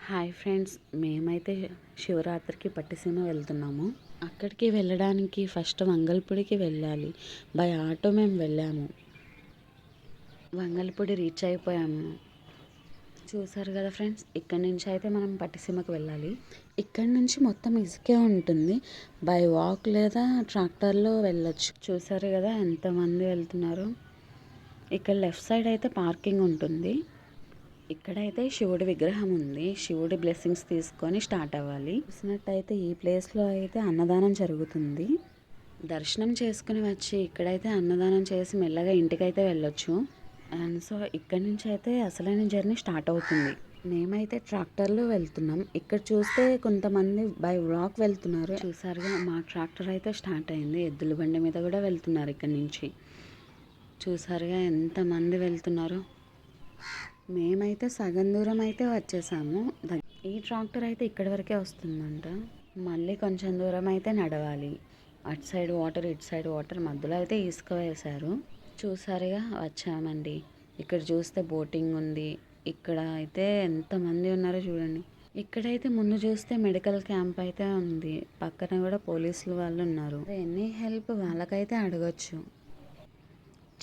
Hi friends, మేమైతే శివరాత్రికి పట్టిసీమ వెళ్తున్నాము. అక్కడికి వెళ్ళడానికి ఫస్ట్ వంగల్పూడికి వెళ్ళాలి. బై ఆటో మేము వెళ్ళాము. వంగల్పూడి రీచ్ అయిపోయాము. చూసారు కదా ఫ్రెండ్స్, ఇక్కడి నుంచి అయితే మనం పట్టిసీమకు వెళ్ళాలి. ఇక్కడి నుంచి మొత్తం ఇసుకే ఉంటుంది. బై వాక్ లేదా ట్రాక్టర్లో వెళ్ళొచ్చు. చూసారు కదా ఎంతమంది వెళ్తున్నారు. ఇక్కడ లెఫ్ట్ సైడ్ అయితే పార్కింగ్ ఉంటుంది. ఇక్కడైతే శివుడి విగ్రహం ఉంది. శివుడి బ్లెస్సింగ్స్ తీసుకొని స్టార్ట్ అవ్వాలి. చూసినట్టయితే ఈ ప్లేస్లో అయితే అన్నదానం జరుగుతుంది. దర్శనం చేసుకుని వచ్చి ఇక్కడైతే అన్నదానం చేసి మెల్లగా ఇంటికైతే వెళ్ళొచ్చు. అండ్ సో ఇక్కడి నుంచి అయితే అసలైన జర్నీ స్టార్ట్ అవుతుంది. మేమైతే ట్రాక్టర్లో వెళ్తున్నాం. ఇక్కడ చూస్తే కొంతమంది బై వాక్ వెళ్తున్నారు. చూసారుగా మా ట్రాక్టర్ అయితే స్టార్ట్ అయింది. ఎద్దుల బండి మీద కూడా వెళ్తున్నారు. ఇక్కడ నుంచి చూసారుగా ఎంతమంది వెళ్తున్నారు. మేమైతే సగం దూరం అయితే వచ్చేసాము. ఈ ట్రాక్టర్ అయితే ఇక్కడి వరకే వస్తుందంట. మళ్ళీ కొంచెం దూరం అయితే నడవాలి. అటు సైడ్ వాటర్, ఇటు సైడ్ వాటర్, మధ్యలో అయితే ఇసుక వేశారు. చూసారుగా వచ్చామండి. ఇక్కడ చూస్తే బోటింగ్ ఉంది. ఇక్కడ అయితే ఎంతమంది ఉన్నారో చూడండి. ఇక్కడైతే ముందు చూస్తే మెడికల్ క్యాంప్ అయితే ఉంది. పక్కన కూడా పోలీసులు వాళ్ళు ఉన్నారు. ఎనీ హెల్ప్ వాళ్ళకైతే అడగచ్చు.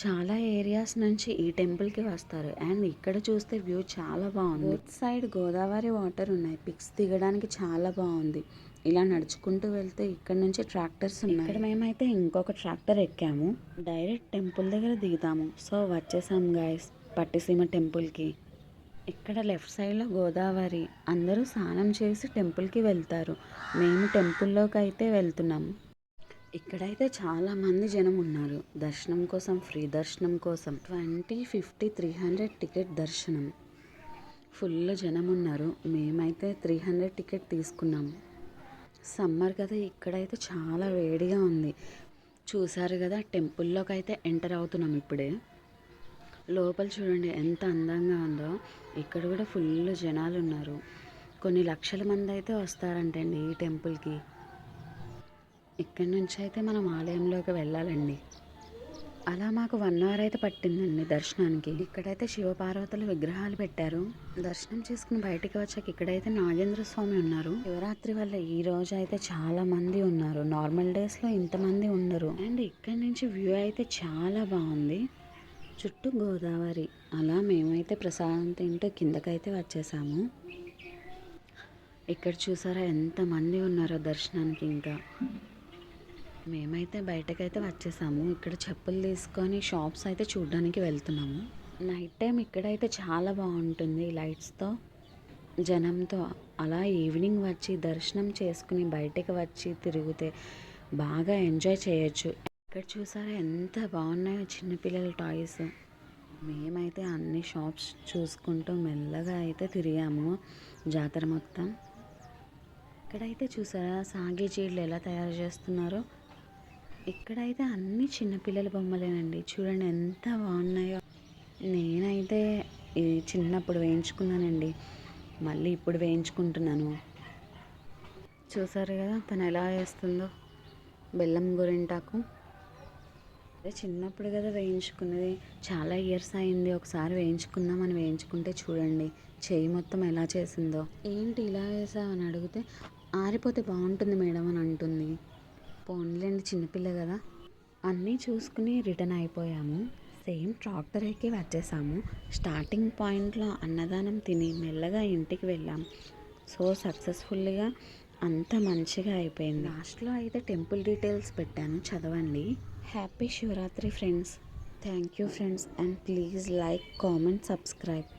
చాలా ఏరియాస్ నుంచి ఈ టెంపుల్కి వస్తారు. అండ్ ఇక్కడ చూస్తే వ్యూ చాలా బాగుంది. బోత్ సైడ్ గోదావరి వాటర్ ఉన్నాయి. పిక్స్ దిగడానికి చాలా బాగుంది. ఇలా నడుచుకుంటూ వెళ్తే ఇక్కడ నుంచి ట్రాక్టర్స్ ఉన్నాయి. ఇక్కడ మేమైతే ఇంకొక ట్రాక్టర్ ఎక్కాము. డైరెక్ట్ టెంపుల్ దగ్గర దిగుతాము. సో వచ్చేసాం గాయస్ పట్టిసీమ టెంపుల్కి. ఇక్కడ లెఫ్ట్ సైడ్లో గోదావరి. అందరూ స్నానం చేసి టెంపుల్కి వెళ్తారు. మేము టెంపుల్లోకి అయితే వెళ్తున్నాము. ఇక్కడైతే చాలా మంది జనం ఉన్నారు. దర్శనం కోసం, ఫ్రీ దర్శనం కోసం 20, 50, 300 టికెట్ దర్శనం. ఫుల్ జనం ఉన్నారు. మేమైతే 300 టికెట్ తీసుకున్నాము. సమ్మర్ కదా, ఇక్కడైతే చాలా వేడిగా ఉంది. చూసారు కదా, టెంపుల్లోకి అయితే ఎంటర్ అవుతున్నాం ఇప్పుడే. లోపల చూడండి ఎంత అందంగా ఉందో. ఇక్కడ కూడా ఫుల్ జనాలు ఉన్నారు. కొన్ని లక్షల మంది అయితే వస్తారంటండి ఈ టెంపుల్కి. ఇక్కడి నుంచి అయితే మనం ఆలయంలోకి వెళ్ళాలండి. అలా మాకు 1 అవర్ అయితే పట్టిందండి దర్శనానికి. ఇక్కడైతే శివపార్వతుల విగ్రహాలు పెట్టారు. దర్శనం చేసుకుని బయటికి వచ్చాక ఇక్కడైతే నాగేంద్ర స్వామి ఉన్నారు. శివరాత్రి వల్ల ఈ రోజు అయితే చాలా మంది ఉన్నారు. నార్మల్ డేస్లో ఇంతమంది ఉండరు. అండ్ ఇక్కడి నుంచి వ్యూ అయితే చాలా బాగుంది. చుట్టూ గోదావరి. అలా మేమైతే ప్రసాదం తింటూ కిందకైతే వచ్చేసాము. ఇక్కడ చూసారా ఎంతమంది ఉన్నారో దర్శనానికి. ఇంకా మేమైతే బయటకైతే వచ్చేసాము. ఇక్కడ చెప్పులు తీసుకొని షాప్స్ అయితే చూడడానికి వెళ్తున్నాము. నైట్ టైం ఇక్కడైతే చాలా బాగుంటుంది లైట్స్తో, జనంతో. అలా ఈవినింగ్ వచ్చి దర్శనం చేసుకుని బయటకు వచ్చి తిరిగితే బాగా ఎంజాయ్ చేయొచ్చు. ఇక్కడ చూసారా ఎంత బాగున్నాయో చిన్నపిల్లల టాయ్స్. మేమైతే అన్ని షాప్స్ చూసుకుంటూ మెల్లగా అయితే తిరిగాము జాతర మొత్తం. ఇక్కడైతే చూసారా సాగే చీరలు ఎలా తయారు చేస్తున్నారో. ఇక్కడైతే అన్ని చిన్నపిల్లల బొమ్మలేనండి. చూడండి ఎంత బాగున్నాయో. నేనైతే చిన్నప్పుడు వేయించుకున్నానండి. మళ్ళీ ఇప్పుడు వేయించుకుంటున్నాను. చూసారు కదా తను ఎలా వేస్తుందో బెల్లం గోరింటాకు. చిన్నప్పుడు కదా వేయించుకున్నది, చాలా ఇయర్స్ అయింది. ఒకసారి వేయించుకుందామని వేయించుకుంటే చూడండి చెయ్యి మొత్తం ఎలా చేసిందో. ఏంటి ఇలా వేసావని అడిగితే ఆరిపోతే బాగుంటుంది మేడం అని అంటుంది. పోన్లేండి చిన్నపిల్ల కదా. అన్నీ చూసుకుని రిటర్న్ అయిపోయాము. సేమ్ ట్రాక్టర్ ఎక్కి వచ్చేసాము. స్టార్టింగ్ పాయింట్లో అన్నదానం తిని మెల్లగా ఇంటికి వెళ్ళాం. సో సక్సెస్ఫుల్గా అంత మంచిగా అయిపోయింది. లాస్ట్లో అయితే టెంపుల్ డీటెయిల్స్ పెట్టాను, చదవండి. Happy Shivaratri friends. Thank you friends. And please like, comment, subscribe.